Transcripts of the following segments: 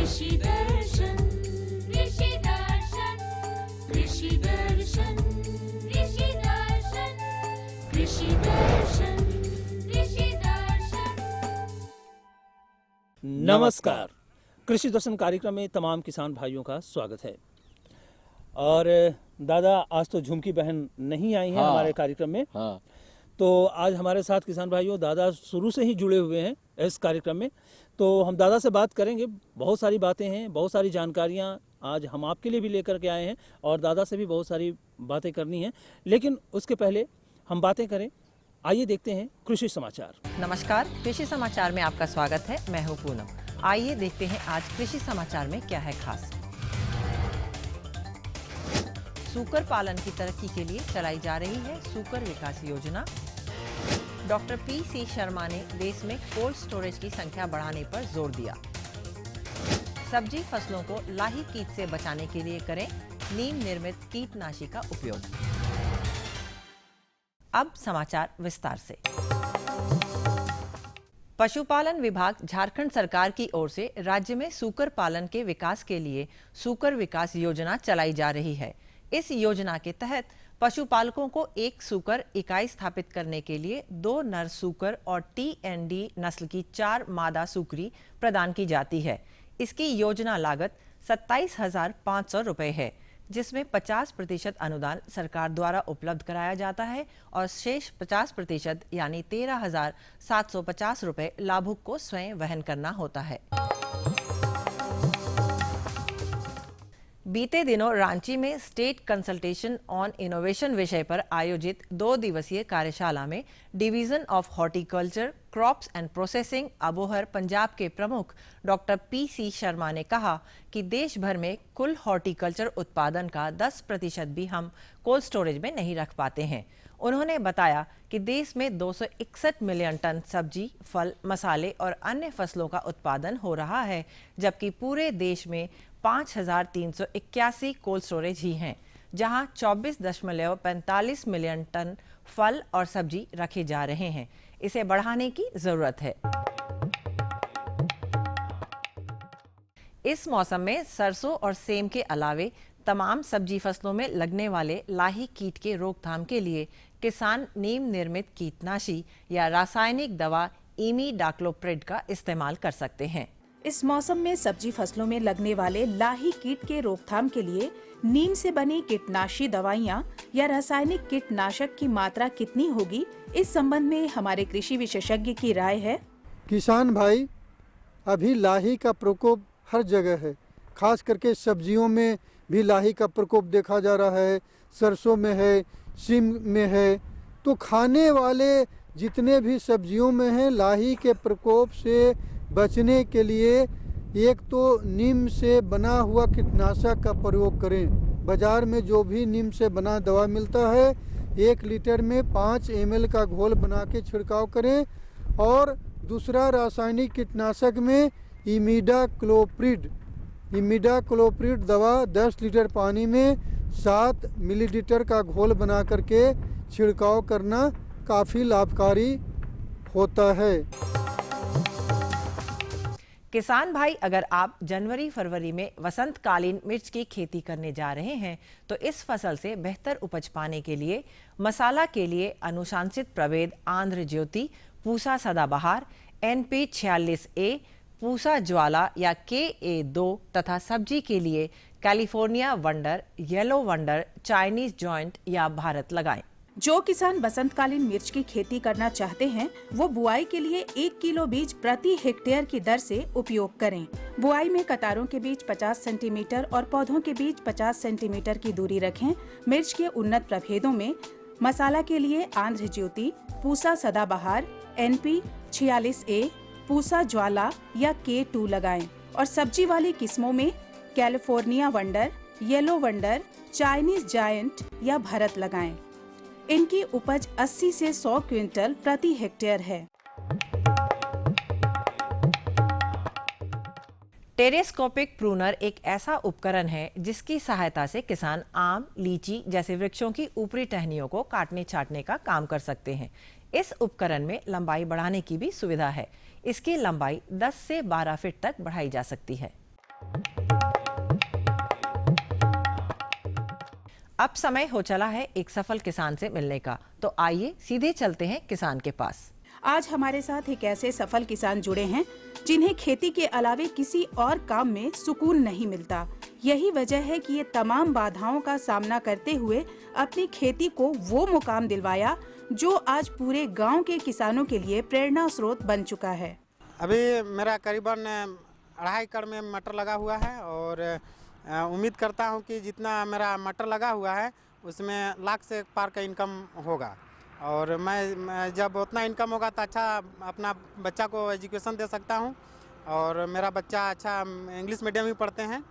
कृषि दर्शन कृषि दर्शन कृषि दर्शन कृषि दर्शन कृषि दर्शन कृषि दर्शन। नमस्कार, कृषि दर्शन कार्यक्रम में तमाम किसान भाइयों का स्वागत है। और दादा, आज तो झुमकी बहन नहीं आई हैं हमारे कार्यक्रम में। तो आज हमारे साथ किसान भाइयों, दादा शुरू से ही जुड़े हुए हैं इस कार्यक्रम में। तो हम दादा से बात करेंगे, बहुत सारी बातें हैं, बहुत सारी जानकारियां आज हम आपके लिए भी लेकर के आए हैं और दादा से भी बहुत सारी बातें करनी हैं। लेकिन उसके पहले हम बातें करें, आइए देखते हैं कृषि समाचार। नमस्कार, कृषि समाचार में आपका स्वागत है। मैं हूं पूनम। आइए देखते हैं आज कृषि समाचार में क्या है खास। सूकर पालन की तरक्की के लिए चलाई जा रही है सूकर विकास योजना। Doctor PC. शर्मा ने देश में कोल्ड स्टोरेज की संख्या बढ़ाने पर जोर दिया। सब्जी फसलों को लाही कीट से बचाने के लिए करें नीम निर्मित कीटनाशी का उपयोग। अब समाचार विस्तार से। पशुपालन विभाग झारखंड सरकार की ओर से राज्य में सूकर पालन के विकास के लिए सूकर विकास योजना चलाई जा रही है। इस योजना के तहत पशुपालकों को एक सूकर इकाई स्थापित करने के लिए 2 नर सूकर और टी.एन.डी. नस्ल की 4 मादा सूकरी प्रदान की जाती है। इसकी योजना लागत 27,500 रुपए है, जिसमें 50% अनुदान सरकार द्वारा उपलब्ध कराया जाता है और शेष 50% यानी 13,750 रुपए लाभुक को स्वयं वहन करना होता है। बीते दिनों रांची में स्टेट कंसल्टेशन ऑन इनोवेशन विषय पर आयोजित 2 दिवसीय कार्यशाला में division of horticulture crops and processing Abohar Punjab के प्रमुख डॉक्टर पी.सी. शर्मा ने कहा कि देश भर में कुल हॉर्टिकल्चर उत्पादन का 10% भी हम कोल्ड स्टोरेज में नहीं रख पाते हैं। उन्होंने बताया कि देश में 261 मिलियन टन सब्जी, फल, मसाले और अन्य फसलों का उत्पादन हो रहा है, जबकि पूरे देश में 5,381 कोल्ड स्टोरेज ही हैं, जहां 24.45 मिलियन टन फल और सब्जी रखे जा रहे हैं। इसे बढ़ाने की जरूरत है। इस मौसम में सरसों और सेम के अलावे तमाम सब्जी फसलों में लगने वाले लाही कीट के रोकथाम के लिए किसान नीम निर्मित कीटनाशी या रासायनिक दवा इमीडाक्लोप्रिड का इस्तेमाल कर सकते हैं। इस मौसम में सब्जी फसलों में लगने वाले लाही कीट के रोकथाम के लिए नीम से बनी कीटनाशी दवाइयाँ या रासायनिक कीटनाशक की मात्रा कितनी होगी, इस संबंध में हमारे कृषि विशेषज्ञ की राय है। किसान भाई, अभी लाही का प्रकोप हर जगह है, खास करके सब्जियों में भी लाही का प्रकोप देखा जा रहा है। सरसों में है, सीम में है, तो खाने वाले जितने भी सब्जियों में है, लाही के प्रकोप से बचने के लिए एक तो नीम से बना हुआ कीटनाशक का प्रयोग करें। बाजार में जो भी नीम से बना दवा मिलता है, 1 लीटर में 5 ml का घोल बना के छिड़काव करें। और दूसरा रासायनिक कीटनाशक में इमीडाक्लोप्रिड दवा 10 लीटर पानी में 7 मिलीलीटर का घोल बना करके छिड़काव करना काफ़ी लाभकारी होता है। किसान भाई, अगर आप जनवरी-फरवरी में वसंतकालीन मिर्च की खेती करने जा रहे हैं तो इस फसल से बेहतर उपज पाने के लिए मसाला के लिए अनुशंसित प्रभेद आंध्र ज्योति, पूसा सदाबहार, NP 46A, पूसा ज्वाला या KA2 तथा सब्जी के लिए California wonder, yellow wonder, Chinese joint या भारत लगाएं। जो किसान बसंतकालीन मिर्च की खेती करना चाहते हैं, वो बुआई के लिए 1 किलो बीज प्रति हेक्टेयर की दर से उपयोग करें। बुआई में कतारों के बीच 50 सेंटीमीटर और पौधों के बीच 50 सेंटीमीटर की दूरी रखें। मिर्च के उन्नत प्रभेदों में मसाला के लिए आंध्र ज्योति, पूसा सदाबहार, NP 46A, पूसा ज्वाला या K2 लगाएं और सब्जी वाली किस्मों में California wonder, yellow wonder, Chinese giant या भारत लगाएं। इनकी उपज 80 से 100 क्विंटल प्रति हेक्टेयर है। टेरेस्कोपिक प्रूनर एक ऐसा उपकरण है जिसकी सहायता से किसान आम, लीची जैसे वृक्षों की ऊपरी टहनियों को काटने छाटने का काम कर सकते हैं। इस उपकरण में लंबाई बढ़ाने की भी सुविधा है। इसकी लंबाई 10 से 12 फीट तक बढ़ाई जा सकती है। अब समय हो चला है एक सफल किसान से मिलने का, तो आइए सीधे चलते हैं किसान के पास। आज हमारे साथ एक ऐसे सफल किसान जुड़े हैं जिन्हें खेती के अलावे किसी और काम में सुकून नहीं मिलता। यही वजह है कि ये तमाम बाधाओं का सामना करते हुए अपनी खेती को वो मुकाम दिलवाया जो आज पूरे गांव के किसानों के लिए प्रेरणा स्रोत बन चुका है। अभी मेरा करीबन 2.5 एकड़ में मटर लगा हुआ है और उम्मीद करता हूं कि जितना मेरा मटर लगा हुआ है उसमें लाख से पार का इनकम होगा। और मैं जब उतना इनकम होगा तो अच्छा अपना बच्चा को एजुकेशन दे सकता हूं। और मेरा बच्चा अच्छा इंग्लिश मीडियम ही पढ़ते हैं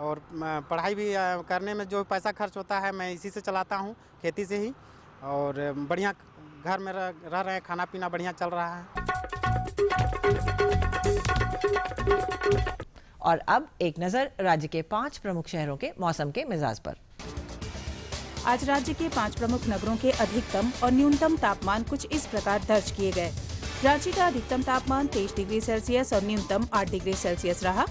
और पढ़ाई भी करने में जो पैसा खर्च होता है मैं इसी से चलाता हूं, खेती से ही। और बढ़िया घर में रह रहे हैं, खाना पीना बढ़िया चल रहा है। और अब एक नजर राज्य के 5 प्रमुख शहरों के मौसम के मिजाज पर। आज राज्य के 5 प्रमुख नगरों के अधिकतम और न्यूनतम तापमान कुछ इस प्रकार दर्ज किए गए। रांची का अधिकतम तापमान 23 डिग्री सेल्सियस और न्यूनतम 8 डिग्री सेल्सियस रहा।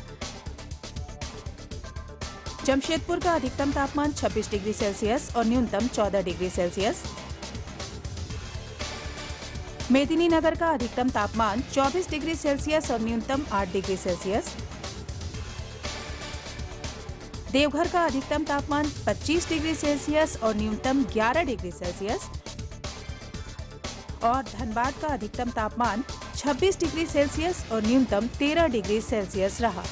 जमशेदपुर का अधिकतम तापमान 26 डिग्री सेल्सियस और न्यूनतम 14 डिग्री सेल्सियस। मेदिनीनगर का अधिकतम तापमान 24 डिग्री सेल्सियस और न्यूनतम 8 डिग्री सेल्सियस। देवघर का अधिकतम तापमान 25 डिग्री सेल्सियस और न्यूनतम 11 डिग्री सेल्सियस। और धनबाद का अधिकतम तापमान 26 डिग्री सेल्सियस और न्यूनतम 13 डिग्री सेल्सियस रहा।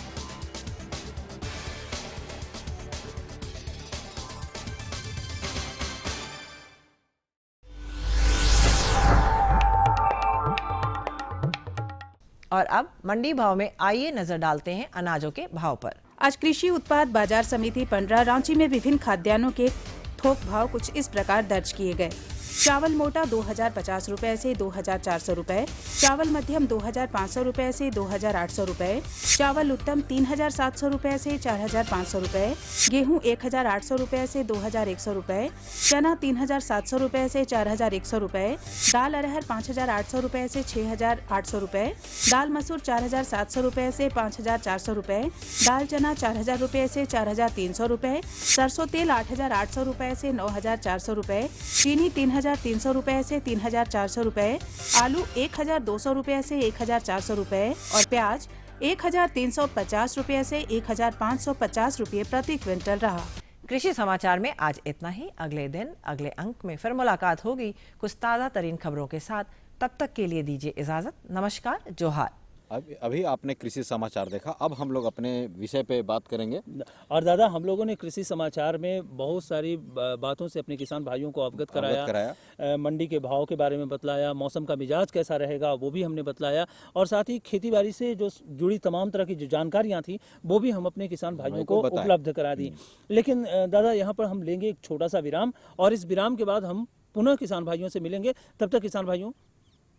और अब मंडी भाव में आइए नजर डालते हैं अनाजों के भाव पर। आज कृषि उत्पाद बाजार समिति पंडरा रांची में विभिन्न खाद्यान्नों के थोक भाव कुछ इस प्रकार दर्ज किए गए। चावल मोटा 2050 रुपए से 2400 रुपए, चावल मध्यम 2500 रुपए से 2800 रुपए, चावल उत्तम 3700 रुपए से 4500 रुपए, गेहूं 1800 रुपए से 2100 रुपए, चना 3700 रुपए से 4100 रुपए, दाल अरहर 5800 रुपए से 6800 रुपए, दाल मसूर 4700 रुपए से 5400 रुपए, दाल चना 4000 रुपए से 4300 रुपए, सरसों तेल 8800 रुपए से 9400 रुपए, चीनी 3300 रुपए से 3400 रुपए, आलू 1200 रुपए से 1400 रुपए और प्याज 1350 रुपए से 1550 रुपए प्रति क्विंटल रहा। कृषि समाचार में आज इतना ही। अगले दिन अगले अंक में फिर मुलाकात होगी कुछ ताज़ा तरीन खबरों के साथ। तब तक के लिए दीजिए इजाजत। नमस्कार, जोहार। अभी आपने कृषि समाचार देखा, अब हम लोग अपने विषय पे बात करेंगे। और दादा, हम लोगों ने कृषि समाचार में बहुत सारी बातों से अपने किसान भाइयों को अवगत कराया। मंडी के भाव के बारे में बतलाया, मौसम का मिजाज कैसा रहेगा वो भी हमने बतलाया, और साथ ही खेती बाड़ी से जो जुड़ी तमाम तरह की जो जानकारियाँ थी वो भी हम अपने किसान भाइयों को उपलब्ध करा दी। लेकिन दादा, यहाँ पर हम लेंगे एक छोटा सा विराम, और इस विराम के बाद हम पुनः किसान भाइयों से मिलेंगे। तब तक किसान भाइयों,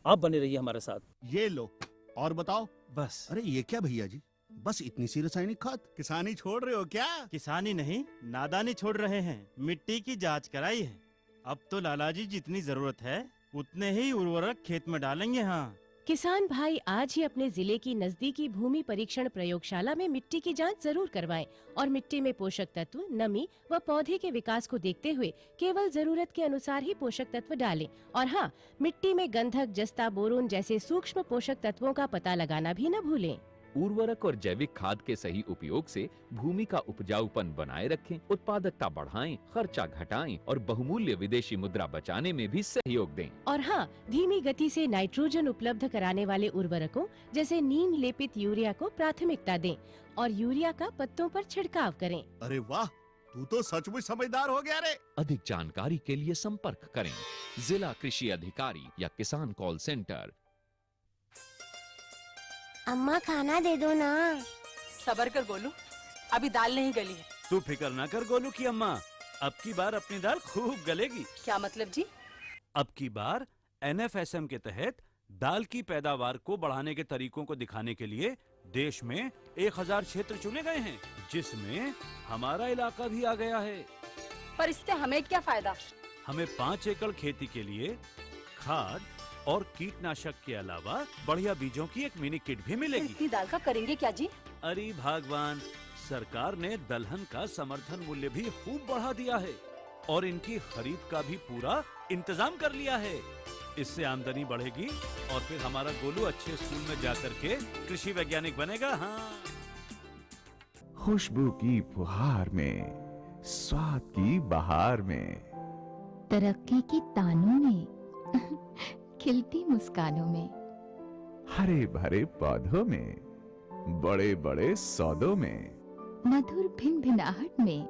आप बने रहिए हमारे साथ। ये लो और बताओ। बस। अरे ये क्या भैया जी, बस इतनी सी रासायनिक खाद? किसानी छोड़ रहे हो क्या? किसानी नहीं, नादानी छोड़ रहे हैं। मिट्टी की जांच कराई है। अब तो लाला जी जितनी जरूरत है उतने ही उर्वरक खेत में डालेंगे। हाँ, किसान भाई आज ही अपने जिले की नजदीकी भूमि परीक्षण प्रयोगशाला में मिट्टी की जांच जरूर करवाएं और मिट्टी में पोषक तत्व, नमी व पौधे के विकास को देखते हुए केवल जरूरत के अनुसार ही पोषक तत्व डालें। और हाँ, मिट्टी में गंधक, जस्ता, बोरोन जैसे सूक्ष्म पोषक तत्वों का पता लगाना भी न भूलें। उर्वरक और जैविक खाद के सही उपयोग से भूमि का उपजाऊपन बनाए रखें, उत्पादकता बढ़ाएं, खर्चा घटाएं और बहुमूल्य विदेशी मुद्रा बचाने में भी सहयोग दें। और हाँ, धीमी गति से नाइट्रोजन उपलब्ध कराने वाले उर्वरकों जैसे नीम लेपित यूरिया को प्राथमिकता दें और यूरिया का पत्तों पर छिड़काव करें। अरे वाह, तू तो सचमुच समझदार हो गया रे। अधिक जानकारी के लिए संपर्क करें जिला कृषि अधिकारी या किसान कॉल सेंटर। अम्मा खाना दे दो ना। सबर कर गोलू, अभी दाल नहीं गली है। तू फिक्र ना कर गोलू की अम्मा, अब की बार अपनी दाल खूब गलेगी। क्या मतलब जी? अब की बार NFSM के तहत दाल की पैदावार को बढ़ाने के तरीकों को दिखाने के लिए देश में 1000 क्षेत्र चुने गए हैं, जिसमें हमारा इलाका भी आ गया है। पर इससे हमें क्या फायदा? हमें 5 एकड़ खेती के लिए खाद और कीटनाशक के अलावा बढ़िया बीजों की एक मिनी किट भी मिलेगी। इतनी दाल का करेंगे क्या जी? अरे भगवान, सरकार ने दलहन का समर्थन मूल्य भी खूब बढ़ा दिया है। और इनकी खरीद का भी पूरा इंतजाम कर लिया है। इससे आमदनी बढ़ेगी और फिर हमारा गोलू अच्छे स्कूल में जाकर के कृषि वैज्ञानिक बनेगा। हाँ, खुशबू की फुहार में, स्वाद की बहार में, तरक्की की तानों में, खिलती मुस्कानों में, हरे भरे पौधों में, बड़े बड़े सौदों में, मधुर भिनभिनाहट में,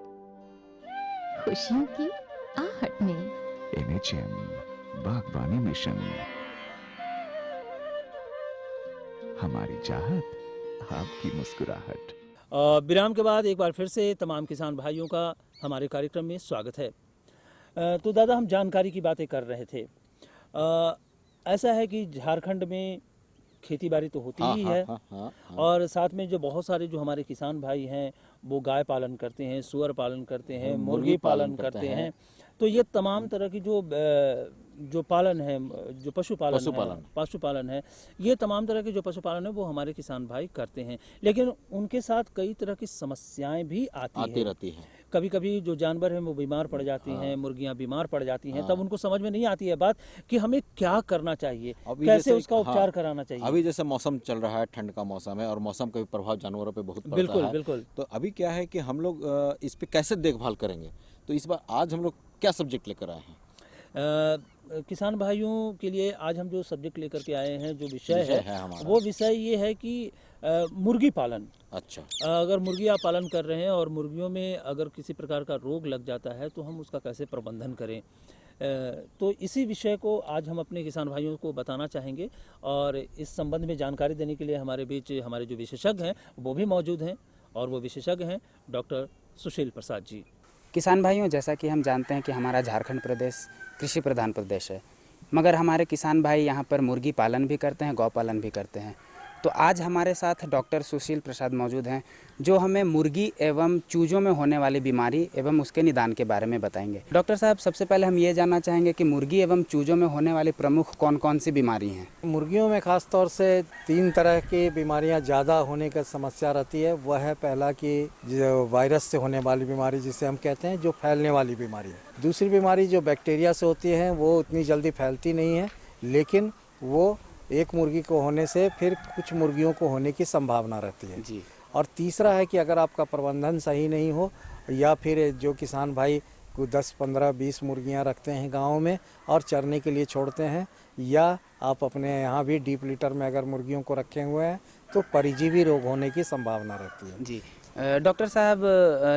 खुशियों की आहट में। NHM बागवानी मिशन, हमारी चाहत, आपकी मुस्कुराहट। विराम के बाद एक बार फिर से तमाम किसान भाइयों का हमारे कार्यक्रम में स्वागत है। तो दादा, हम जानकारी की बातें कर रहे थे। ऐसा है कि झारखंड में खेती बाड़ी तो होती ही है, और साथ में जो बहुत सारे जो हमारे किसान भाई हैं वो गाय पालन करते हैं, सुअर पालन करते हैं, मुर्गी पालन करते हैं। तो ये तमाम तरह की जो पालन है, जो पशुपालन है, ये तमाम तरह के जो पशुपालन है वो हमारे किसान भाई करते हैं। लेकिन उनके साथ कई तरह की समस्याएं भी आती रहती हैं। कभी कभी जो जानवर हैं वो बीमार पड़ जाती हैं, मुर्गियां बीमार पड़ जाती हैं, तब उनको समझ में नहीं आती है बात कि हमें क्या करना चाहिए, कैसे उसका उपचार कराना चाहिए। अभी जैसे मौसम चल रहा है, ठंड का मौसम है और मौसम का भी प्रभाव जानवरों पे बहुत पड़ता है। बिल्कुल। तो अभी क्या है कि हम लोग इस पे कैसे देखभाल करेंगे, तो इस बार आज हम लोग क्या सब्जेक्ट लेकर आए हैं? किसान भाइयों के लिए आज हम जो सब्जेक्ट लेकर के आए हैं, जो विषय है वो विषय ये है कि मुर्गी पालन। अच्छा, अगर मुर्गी आप पालन कर रहे हैं और मुर्गियों में अगर किसी प्रकार का रोग लग जाता है तो हम उसका कैसे प्रबंधन करें, तो इसी विषय को आज हम अपने किसान भाइयों को बताना चाहेंगे। और इस संबंध में जानकारी देने के लिए हमारे बीच हमारे जो विशेषज्ञ हैं वो भी मौजूद हैं, और वो विशेषज्ञ हैं डॉक्टर सुशील प्रसाद जी। किसान भाइयों, जैसा कि हम जानते हैं कि हमारा झारखंड प्रदेश कृषि प्रधान प्रदेश है, मगर हमारे किसान भाई यहाँ पर मुर्गी पालन भी करते हैं, गौ पालन भी करते हैं। तो आज हमारे साथ डॉक्टर सुशील प्रसाद मौजूद हैं, जो हमें मुर्गी एवं चूजों में होने वाली बीमारी एवं उसके निदान के बारे में बताएंगे। डॉक्टर साहब, सबसे पहले हम ये जानना चाहेंगे कि मुर्गी एवं चूजों में होने वाली प्रमुख कौन कौन सी बीमारी हैं? मुर्गियों में खास तौर से 3 तरह की बीमारियां ज़्यादा होने का समस्या रहती है। वह है पहला कि जो वायरस से होने वाली बीमारी, जिसे हम कहते हैं जो फैलने वाली बीमारी है। दूसरी बीमारी जो बैक्टीरिया से होती है वो उतनी जल्दी फैलती नहीं है, लेकिन वो एक मुर्गी को होने से फिर कुछ मुर्गियों को होने की संभावना रहती है जी। और तीसरा है कि अगर आपका प्रबंधन सही नहीं हो, या फिर जो किसान भाई को 10, 15, 20 मुर्गियां रखते हैं गाँव में और चरने के लिए छोड़ते हैं, या आप अपने यहाँ भी डीप लीटर में अगर मुर्गियों को रखे हुए हैं तो परजीवी रोग होने की संभावना रहती है जी। डॉक्टर साहब,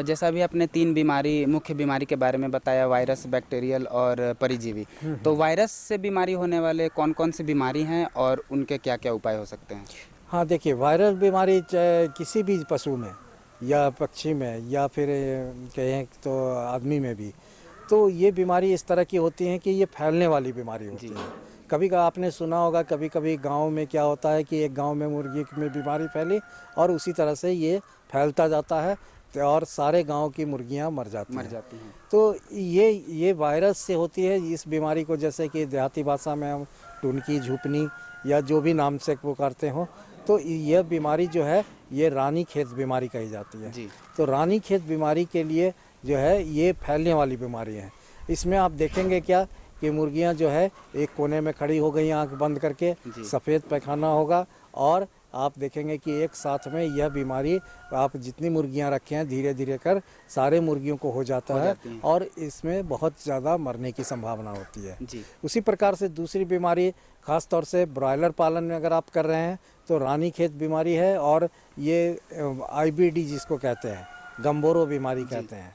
जैसा भी आपने 3 मुख्य बीमारी के बारे में बताया, वायरस, बैक्टीरियल और परजीवी, तो वायरस से बीमारी होने वाले कौन कौन सी बीमारी हैं और उनके क्या क्या उपाय हो सकते हैं? हाँ, देखिए, वायरल बीमारी किसी भी पशु में या पक्षी में या फिर कहें तो आदमी में भी, तो ये बीमारी इस तरह की होती है कि ये फैलने वाली बीमारी होती है। कभी आपने सुना होगा, कभी कभी गांव में क्या होता है कि एक गांव में मुर्गी में बीमारी फैली और उसी तरह से ये फैलता जाता है और सारे गांव की मुर्गियां मर जाती हैं। तो ये वायरस से होती है। इस बीमारी को जैसे कि देहाती भाषा में हम टुनकी, झुपनी या जो भी नाम से पुकारते हो, तो यह बीमारी जो है ये रानीखेत बीमारी कही जाती है जी। तो रानीखेत बीमारी के लिए जो है ये फैलने वाली बीमारी है। इसमें आप देखेंगे क्या कि मुर्गियां जो है एक कोने में खड़ी हो गई आंख बंद करके, सफ़ेद पैखाना होगा, और आप देखेंगे कि एक साथ में यह बीमारी आप जितनी मुर्गियां रखे हैं धीरे धीरे कर सारे मुर्गियों को हो जाता है और इसमें बहुत ज़्यादा मरने की संभावना होती है जी। उसी प्रकार से दूसरी बीमारी, ख़ास तौर से ब्रॉयलर पालन में अगर आप कर रहे हैं तो रानीखेत बीमारी है, और ये IBD जिसको कहते हैं, गम्बोरो बीमारी कहते हैं।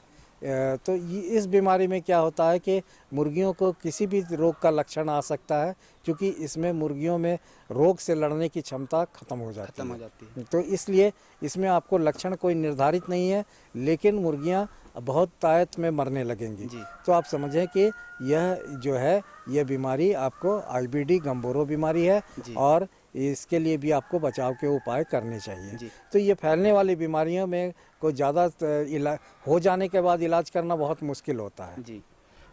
तो इस बीमारी में क्या होता है कि मुर्गियों को किसी भी रोग का लक्षण आ सकता है, क्योंकि इसमें मुर्गियों में रोग से लड़ने की क्षमता खत्म हो जाती है। तो इसलिए इसमें आपको लक्षण कोई निर्धारित नहीं है, लेकिन मुर्गियां बहुत तायत में मरने लगेंगी। तो आप समझें कि यह जो है यह बीमारी आपको IBD गम्बोरो बीमारी है, और इसके लिए भी आपको बचाव के उपाय करने चाहिए। तो ये फैलने वाली बीमारियों में को ज़्यादा हो जाने के बाद इलाज करना बहुत मुश्किल होता है जी।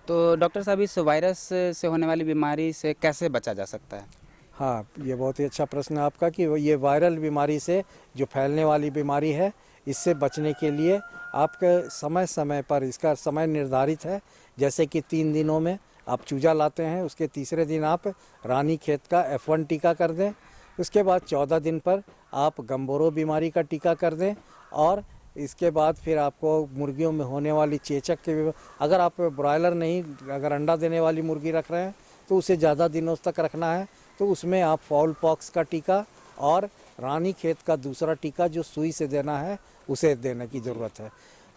तो डॉक्टर साहब, इस वायरस से होने वाली बीमारी से कैसे बचा जा सकता है? हाँ, ये बहुत ही अच्छा प्रश्न है आपका कि ये वायरल बीमारी से जो फैलने वाली बीमारी है, इससे बचने के लिए आपके समय समय पर, इसका समय निर्धारित है, जैसे कि 3 दिनों में आप चूजा लाते हैं, उसके तीसरे दिन आप रानीखेत का F1 टीका कर दें। उसके बाद 14 दिन पर आप गंबोरो बीमारी का टीका कर दें। और इसके बाद फिर आपको मुर्गियों में होने वाली चेचक के, अगर आप ब्रॉयलर नहीं, अगर अंडा देने वाली मुर्गी रख रहे हैं तो उसे ज़्यादा दिनों तक रखना है, तो उसमें आप फाउल पॉक्स का टीका और रानीखेत का दूसरा टीका जो सुई से देना है उसे देने की ज़रूरत है।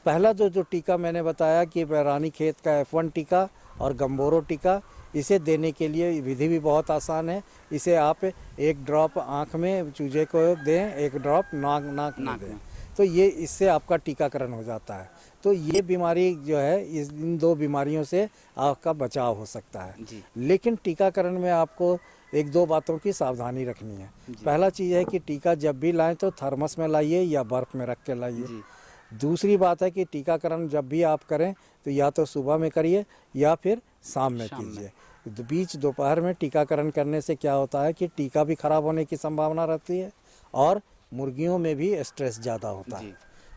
पहला जो टीका मैंने बताया कि रानीखेत का F1 टीका और गंबोरो टीका, इसे देने के लिए विधि भी बहुत आसान है। इसे आप 1 ड्रॉप आँख में चूजे को दें, 1 ड्रॉप नाक में दें, तो ये इससे आपका टीकाकरण हो जाता है। तो ये बीमारी जो है, इन 2 बीमारियों से आपका बचाव हो सकता है। लेकिन टीकाकरण में आपको 1-2 बातों की सावधानी रखनी है। पहला चीज़ है कि टीका जब भी लाएं तो थर्मस में लाइए या बर्फ़ में रख के लाइए। दूसरी बात है कि टीकाकरण जब भी आप करें तो या तो सुबह में करिए या फिर शाम में कीजिए। बीच दोपहर में टीकाकरण करने से क्या होता है कि टीका भी खराब होने की संभावना रहती है और मुर्गियों में भी स्ट्रेस ज़्यादा होता है।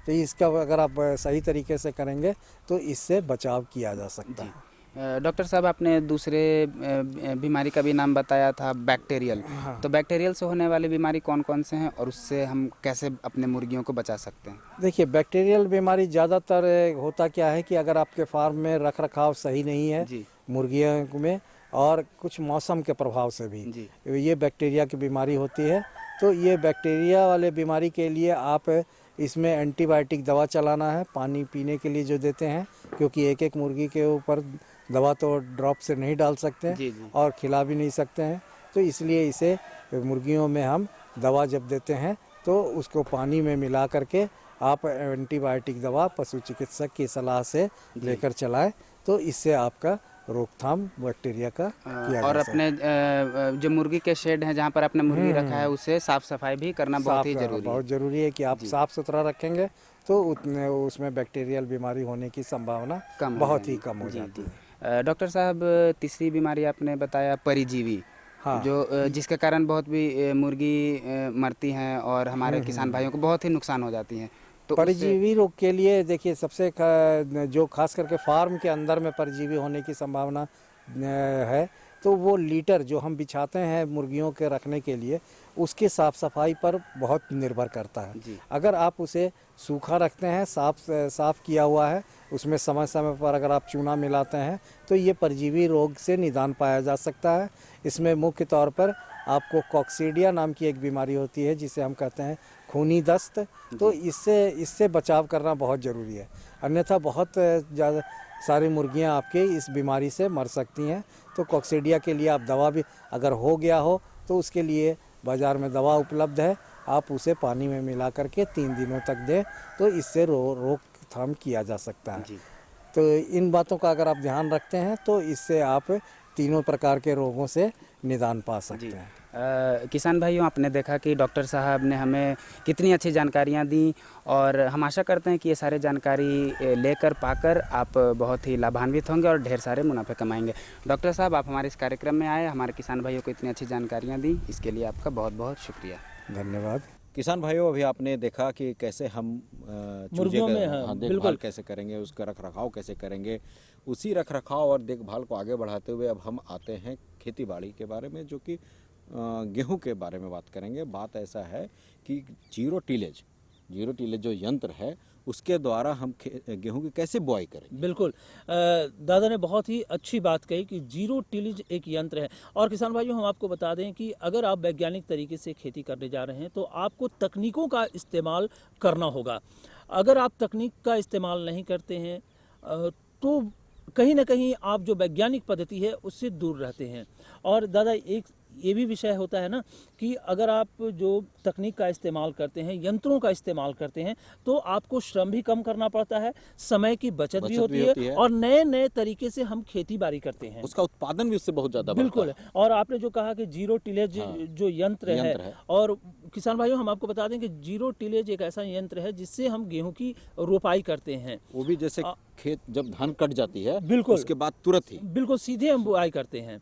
तो इसका अगर आप सही तरीके से करेंगे तो इससे बचाव किया जा सकता है। डॉक्टर साहब, आपने दूसरे बीमारी का भी नाम बताया था, बैक्टीरियल। हाँ। तो बैक्टीरियल से होने वाली बीमारी कौन कौन से हैं और उससे हम कैसे अपने मुर्गियों को बचा सकते हैं? देखिए, बैक्टीरियल बीमारी ज़्यादातर होता क्या है कि अगर आपके फार्म में रख रखाव सही नहीं है मुर्गियों में, और कुछ मौसम के प्रभाव से भी ये बैक्टीरिया की बीमारी होती है। तो ये बैक्टीरिया वाले बीमारी के लिए आप इसमें एंटीबायोटिक दवा चलाना है, पानी पीने के लिए जो देते हैं, क्योंकि एक मुर्गी के ऊपर दवा तो ड्रॉप से नहीं डाल सकते हैं और खिला भी नहीं सकते हैं। तो इसलिए इसे मुर्गियों में हम दवा जब देते हैं तो उसको पानी में मिला करके आप एंटीबायोटिक दवा पशु चिकित्सक की सलाह से लेकर चलाएं, तो इससे आपका रोकथाम बैक्टीरिया का किया और जा अपने जो मुर्गी के शेड हैं जहाँ पर आपने मुर्गी रखा है उसे साफ सफाई भी करना बहुत ही जरूरी है। बहुत ज़रूरी है कि आप साफ सुथरा रखेंगे तो उतने उसमें बैक्टीरियल बीमारी होने की संभावना बहुत ही कम हो जाती है। डॉक्टर साहब, तीसरी बीमारी आपने बताया परजीवी, हाँ। जो जिसके कारण बहुत भी मुर्गी मरती हैं और हमारे किसान भाइयों को बहुत ही नुकसान हो जाती हैं। तो परजीवी रोग के लिए देखिए, सबसे जो खास करके फार्म के अंदर में परजीवी होने की संभावना है, तो वो लीटर जो हम बिछाते हैं मुर्गियों के रखने के लिए, उसकी साफ़ सफाई पर बहुत निर्भर करता है। अगर आप उसे सूखा रखते हैं, साफ़ किया हुआ है, उसमें समय समय पर अगर आप चूना मिलाते हैं, तो ये परजीवी रोग से निदान पाया जा सकता है। इसमें मुख्य तौर पर आपको कॉक्सीडिया नाम की एक बीमारी होती है जिसे हम कहते हैं खूनी दस्त। तो इससे बचाव करना बहुत ज़रूरी है, अन्यथा बहुत ज़्यादा सारी मुर्गियां आपके इस बीमारी से मर सकती हैं। तो कॉक्सीडिया के लिए आप दवा भी अगर हो गया हो तो उसके लिए बाज़ार में दवा उपलब्ध है, आप उसे पानी में मिला करके 3 दिनों तक दें, तो इससे रोकथाम किया जा सकता है। तो इन बातों का अगर आप ध्यान रखते हैं तो इससे आप तीनों प्रकार के रोगों से निदान पा सकते हैं। किसान भाइयों, आपने देखा कि डॉक्टर साहब ने हमें कितनी अच्छी जानकारियाँ दी और हम आशा करते हैं कि ये सारे जानकारी लेकर पाकर आप बहुत ही लाभान्वित होंगे और ढेर सारे मुनाफे कमाएंगे। डॉक्टर साहब, आप हमारे इस कार्यक्रम में आए, हमारे किसान भाइयों को इतनी अच्छी जानकारियाँ दी, इसके लिए आपका बहुत बहुत शुक्रिया। धन्यवाद। किसान भाइयों, अभी आपने देखा कि कैसे हम मुर्गियों में देखभाल कैसे करेंगे, उसका रख रखाव कैसे करेंगे। उसी रख रखाव और देखभाल को आगे बढ़ाते हुए अब हम आते हैं खेती बाड़ी के बारे में, जो कि गेहूं के बारे में बात करेंगे। बात ऐसा है कि जीरो टिलेज जो यंत्र है उसके द्वारा हम गेहूं की कैसे बुआई करें। बिल्कुल, दादा ने बहुत ही अच्छी बात कही कि जीरो टिलेज एक यंत्र है। और किसान भाइयों, हम आपको बता दें कि अगर आप वैज्ञानिक तरीके से खेती करने जा रहे हैं तो आपको तकनीकों का इस्तेमाल करना होगा। अगर आप तकनीक का इस्तेमाल नहीं करते हैं तो कहीं ना कहीं आप जो वैज्ञानिक पद्धति है उससे दूर रहते हैं। और दादा, एक ये भी विषय होता है ना कि अगर आप जो तकनीक का इस्तेमाल करते हैं, यंत्रों का इस्तेमाल करते हैं, तो आपको श्रम भी कम करना पड़ता है, समय की बचत भी होती है और नए नए तरीके से हम खेती बाड़ी करते हैं, उसका उत्पादन भी उससे बहुत ज़्यादा बिल्कुल। और आपने जो कहा कि जीरो टिलेज जो यंत्र है, और किसान भाइयों हम आपको बता दें कि जीरो टिलेज एक ऐसा यंत्र है जिससे हम गेहूं की रोपाई करते हैं। वो भी जैसे खेत जब धान कट जाती है, बिल्कुल, उसके बाद तुरंत ही बिल्कुल सीधे हम बुआई करते हैं।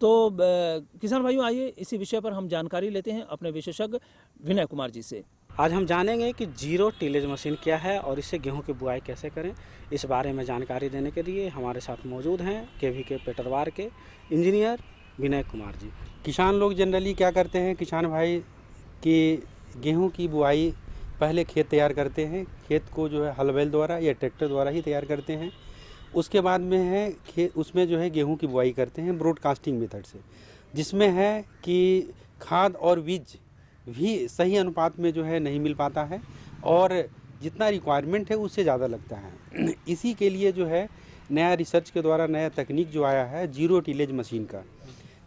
तो किसान भाइयों, आइए इसी विषय पर हम जानकारी लेते हैं अपने विशेषज्ञ विनय कुमार जी से। आज हम जानेंगे कि जीरो टिलेज मशीन क्या है और इससे गेहूं की बुआई कैसे करें। इस बारे में जानकारी देने के लिए हमारे साथ मौजूद हैं केवीके पेटरवार के इंजीनियर विनय कुमार जी। किसान लोग जनरली क्या करते हैं, किसान भाई कि गेहूं की बुआई पहले खेत तैयार करते हैं, खेत को जो है हल बैल द्वारा या ट्रैक्टर द्वारा ही तैयार करते हैं। उसके बाद में है उसमें जो है गेहूं की बुआई करते हैं ब्रॉडकास्टिंग मेथड से, जिसमें है कि खाद और बीज भी सही अनुपात में जो है नहीं मिल पाता है और जितना रिक्वायरमेंट है उससे ज़्यादा लगता है। इसी के लिए जो है नया रिसर्च के द्वारा नया तकनीक जो आया है जीरो टिलेज मशीन का,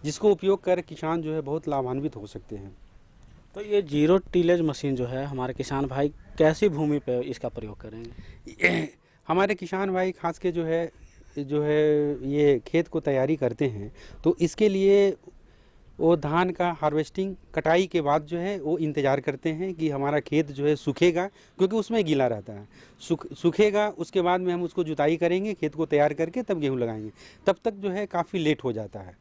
जिसको उपयोग कर किसान जो है बहुत लाभान्वित हो सकते हैं। तो ये जीरो टिलेज मशीन जो है हमारे किसान भाई कैसी भूमि पे इसका प्रयोग करेंगे? हमारे किसान भाई खास के जो है ये खेत को तैयारी करते हैं तो इसके लिए वो धान का हार्वेस्टिंग कटाई के बाद जो है वो इंतज़ार करते हैं कि हमारा खेत जो है सूखेगा, क्योंकि उसमें गीला रहता है, सूखेगा। उसके बाद में हम उसको जुताई करेंगे, खेत को तैयार करके तब गेहूँ लगाएंगे। तब तक जो है काफ़ी लेट हो जाता है।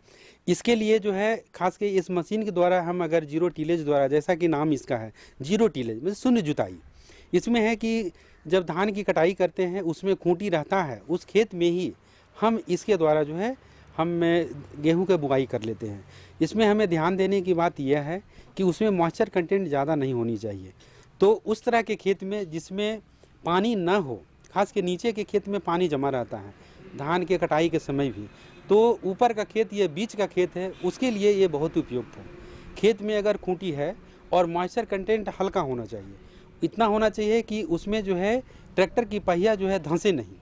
इसके लिए जो है खास के इस मशीन के द्वारा हम अगर जीरो टिलेज द्वारा, जैसा कि नाम इसका है जीरो टिलेज मतलब शून्य जुताई, इसमें है कि जब धान की कटाई करते हैं उसमें खूंटी रहता है, उस खेत में ही हम इसके द्वारा जो है हम गेहूं की बुआई कर लेते हैं। इसमें हमें ध्यान देने की बात यह है कि उसमें मॉइस्चर कंटेंट ज़्यादा नहीं होनी चाहिए। तो उस तरह के खेत में जिसमें पानी ना हो, खास के नीचे के खेत में पानी जमा रहता है धान के कटाई के समय भी, तो ऊपर का खेत ये बीच का खेत है, उसके लिए ये बहुत उपयुक्त है। खेत में अगर खूंटी है और मॉइस्चर कंटेंट हल्का होना चाहिए, इतना होना चाहिए कि उसमें जो है ट्रैक्टर की पहिया जो है धंसे नहीं,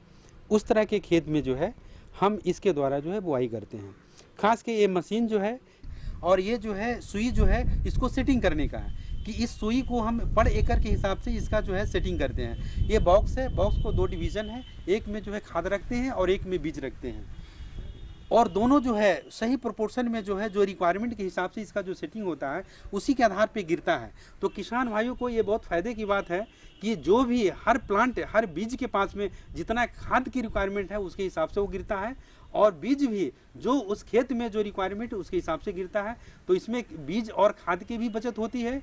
उस तरह के खेत में जो है हम इसके द्वारा जो है बुआई करते हैं। खास के ये मशीन जो है और ये जो है सुई जो है इसको सेटिंग करने का है कि इस सुई को हम पर एकड़ के हिसाब से इसका जो है सेटिंग करते हैं। ये बॉक्स है, बॉक्स को 2 डिवीज़न है, एक में जो है खाद रखते हैं और एक में बीज रखते हैं, और दोनों जो है सही प्रोपोर्शन में जो है जो रिक्वायरमेंट के हिसाब से इसका जो सेटिंग होता है उसी के आधार पे गिरता है। तो किसान भाइयों को ये बहुत फ़ायदे की बात है कि जो भी हर प्लांट हर बीज के पास में जितना खाद की रिक्वायरमेंट है उसके हिसाब से वो गिरता है, और बीज भी जो उस खेत में जो रिक्वायरमेंट है उसके हिसाब से गिरता है। तो इसमें बीज और खाद की भी बचत होती है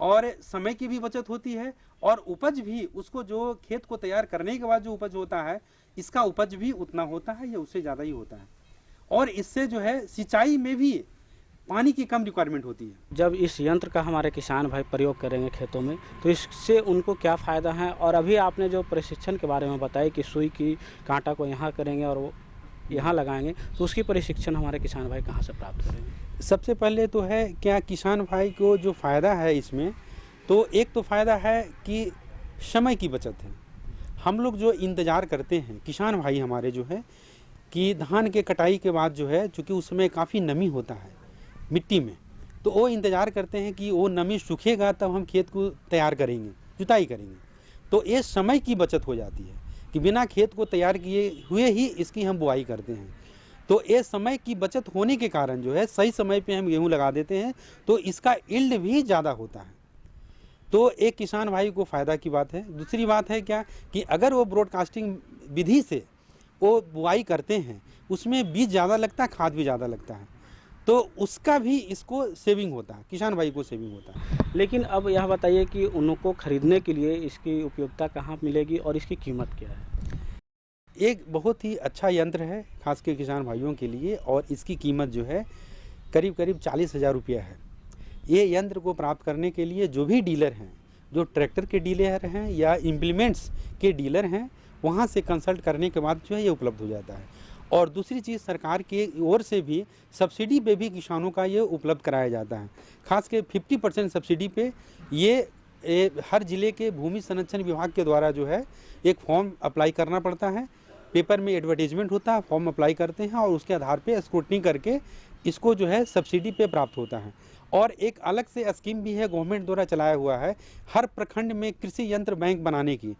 और समय की भी बचत होती है, और उपज भी उसको जो खेत को तैयार करने के बाद जो उपज होता है इसका उपज भी उतना होता है या उससे ज़्यादा ही होता है। और इससे जो है सिंचाई में भी पानी की कम रिक्वायरमेंट होती है। जब इस यंत्र का हमारे किसान भाई प्रयोग करेंगे खेतों में तो इससे उनको क्या फ़ायदा है? और अभी आपने जो प्रशिक्षण के बारे में बताया कि सुई की कांटा को यहाँ करेंगे और वो यहाँ लगाएंगे, तो उसकी प्रशिक्षण हमारे किसान भाई कहाँ से प्राप्त करेंगे? सबसे पहले तो है क्या किसान भाई को जो फ़ायदा है इसमें, तो एक तो फ़ायदा है कि समय की बचत है। हम लोग जो इंतज़ार करते हैं किसान भाई हमारे जो है कि धान के कटाई के बाद जो है चूँकि उस समय काफ़ी नमी होता है मिट्टी में, तो वो इंतज़ार करते हैं कि वो नमी सूखेगा तब हम खेत को तैयार करेंगे, जुताई करेंगे। तो ये समय की बचत हो जाती है कि बिना खेत को तैयार किए हुए ही इसकी हम बुआई करते हैं। तो ये समय की बचत होने के कारण जो है सही समय पे हम गेहूँ लगा देते हैं, तो इसका यील्ड भी ज़्यादा होता है। तो एक किसान भाई को फ़ायदा की बात है। दूसरी बात है क्या कि अगर वो ब्रॉडकास्टिंग विधि से वो बुआई करते हैं उसमें बीज ज़्यादा लगता है, खाद भी ज़्यादा लगता है, तो उसका भी इसको सेविंग होता है, किसान भाई को सेविंग होता है। लेकिन अब यह बताइए कि उनको खरीदने के लिए इसकी उपयोगिता कहाँ मिलेगी और इसकी कीमत क्या है? एक बहुत ही अच्छा यंत्र है खास के किसान भाइयों के लिए, और इसकी कीमत जो है करीब 40,000 रुपया है। ये यंत्र को प्राप्त करने के लिए जो भी डीलर हैं, जो ट्रैक्टर के डीलर हैं या इम्प्लीमेंट्स के डीलर हैं, वहाँ से कंसल्ट करने के बाद जो है ये उपलब्ध हो जाता है। और दूसरी चीज़ सरकार की ओर से भी सब्सिडी पे भी किसानों का ये उपलब्ध कराया जाता है। खास के 50% सब्सिडी पे ये हर ज़िले के भूमि संरक्षण विभाग के द्वारा जो है एक फॉर्म अप्लाई करना पड़ता है, पेपर में एडवर्टीजमेंट होता है, फॉर्म अप्लाई करते हैं और उसके आधार पे स्क्रूटनी करके इसको जो है सब्सिडी पे प्राप्त होता है। और एक अलग से स्कीम भी है गवर्नमेंट द्वारा चलाया हुआ है हर प्रखंड में कृषि यंत्र बैंक बनाने की,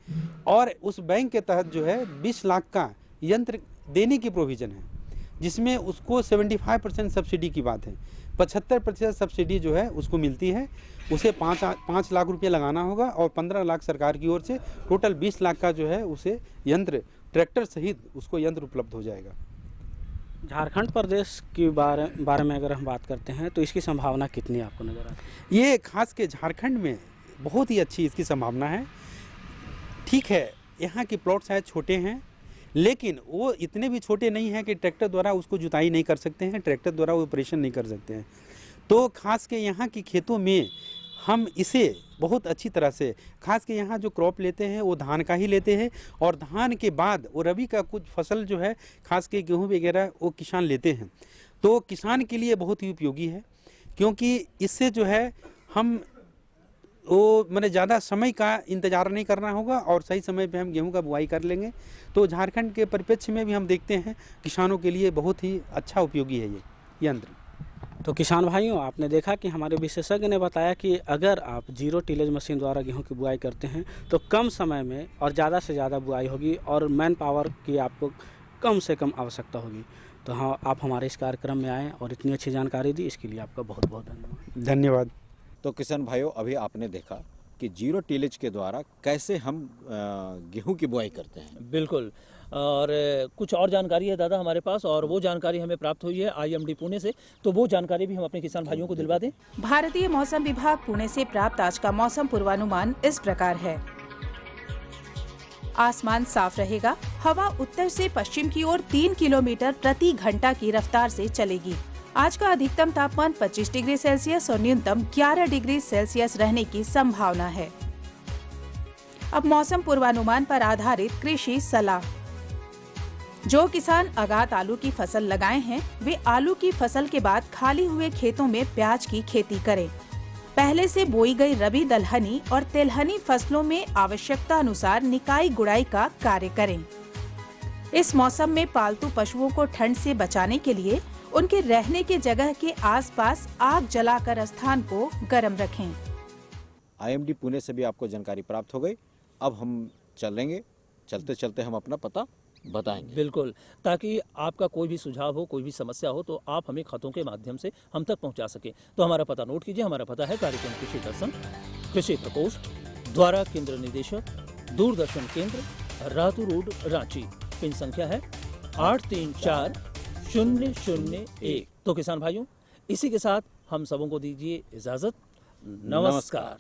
और उस बैंक के तहत जो है 20 लाख का यंत्र देने की प्रोविज़न है, जिसमें उसको 75% सब्सिडी की बात है, 75% सब्सिडी जो है उसको मिलती है। उसे 5 लाख रुपये लगाना होगा और 15 लाख सरकार की ओर से, टोटल 20 लाख का जो है उसे यंत्र ट्रैक्टर सहित उसको यंत्र उपलब्ध हो जाएगा। झारखंड प्रदेश के बारे में अगर हम बात करते हैं तो इसकी संभावना कितनी आपको नज़र आती है? ये खास के झारखंड में बहुत ही अच्छी इसकी संभावना है। ठीक है, यहाँ के प्लॉट शायद छोटे हैं, लेकिन वो इतने भी छोटे नहीं हैं कि ट्रैक्टर द्वारा उसको जुताई नहीं कर सकते हैं, ट्रैक्टर द्वारा ऑपरेशन नहीं कर सकते हैं। तो खास के यहाँ के खेतों में हम इसे बहुत अच्छी तरह से, खास के यहाँ जो क्रॉप लेते हैं वो धान का ही लेते हैं, और धान के बाद वो रबी का कुछ फसल जो है खास के गेहूँ वगैरह वो किसान लेते हैं। तो किसान के लिए बहुत ही उपयोगी है, क्योंकि इससे जो है हम वो मैंने ज़्यादा समय का इंतज़ार नहीं करना होगा और सही समय पे हम गेहूं का बुआई कर लेंगे। तो झारखंड के परिप्रेक्ष्य में भी हम देखते हैं किसानों के लिए बहुत ही अच्छा उपयोगी है ये यंत्र। तो किसान भाइयों, आपने देखा कि हमारे विशेषज्ञ ने बताया कि अगर आप जीरो टिलेज मशीन द्वारा गेहूं की बुआई करते हैं तो कम समय में और ज़्यादा से ज़्यादा बुआई होगी और मैन पावर की आपको कम से कम आवश्यकता होगी। तो हाँ, आप हमारे इस कार्यक्रम में आए और इतनी अच्छी जानकारी दी, इसके लिए आपका बहुत बहुत धन्यवाद। धन्यवाद। तो किसान भाइयों, अभी आपने देखा कि जीरो टिलेज के द्वारा कैसे हम गेहूं की बुआई करते हैं। बिल्कुल, और कुछ और जानकारी है दादा हमारे पास, और वो जानकारी हमें प्राप्त हुई है IMD पुणे से, तो वो जानकारी भी हम अपने किसान भाइयों को दिलवा दें। भारतीय मौसम विभाग पुणे से प्राप्त आज का मौसम पूर्वानुमान इस प्रकार है। आसमान साफ रहेगा, हवा उत्तर से पश्चिम की ओर 3 किलोमीटर प्रति घंटा की रफ्तार से चलेगी। आज का अधिकतम तापमान 25 डिग्री सेल्सियस और न्यूनतम 11 डिग्री सेल्सियस रहने की संभावना है। अब मौसम पूर्वानुमान पर आधारित कृषि सलाह। जो किसान अगात आलू की फसल लगाए हैं, वे आलू की फसल के बाद खाली हुए खेतों में प्याज की खेती करें। पहले से बोई गई रबी दलहनी और तेलहनी फसलों में आवश्यकता अनुसार निकाई गुड़ाई का कार्य करें। इस मौसम में पालतू पशुओं को ठंड से बचाने के लिए उनके रहने के जगह के आसपास आग जलाकर स्थान को गर्म रखें। IMD पुणे से भी आपको जानकारी प्राप्त हो गई। अब हम चलेंगे, चलते चलते हम अपना पता बताएंगे। बिल्कुल, ताकि आपका कोई भी सुझाव हो, कोई भी समस्या हो, तो आप हमें खतों के माध्यम से हम तक पहुंचा सके। तो हमारा पता नोट कीजिए। हमारा पता है कार्यक्रम कृषि दर्शन, कृषि प्रकोष्ठ, द्वारा केंद्र निदेशक, दूरदर्शन केंद्र, रातू रोड, रांची। पिन संख्या है 834001। तो किसान भाइयों, इसी के साथ हम सबों को दीजिए इजाजत। नमस्कार।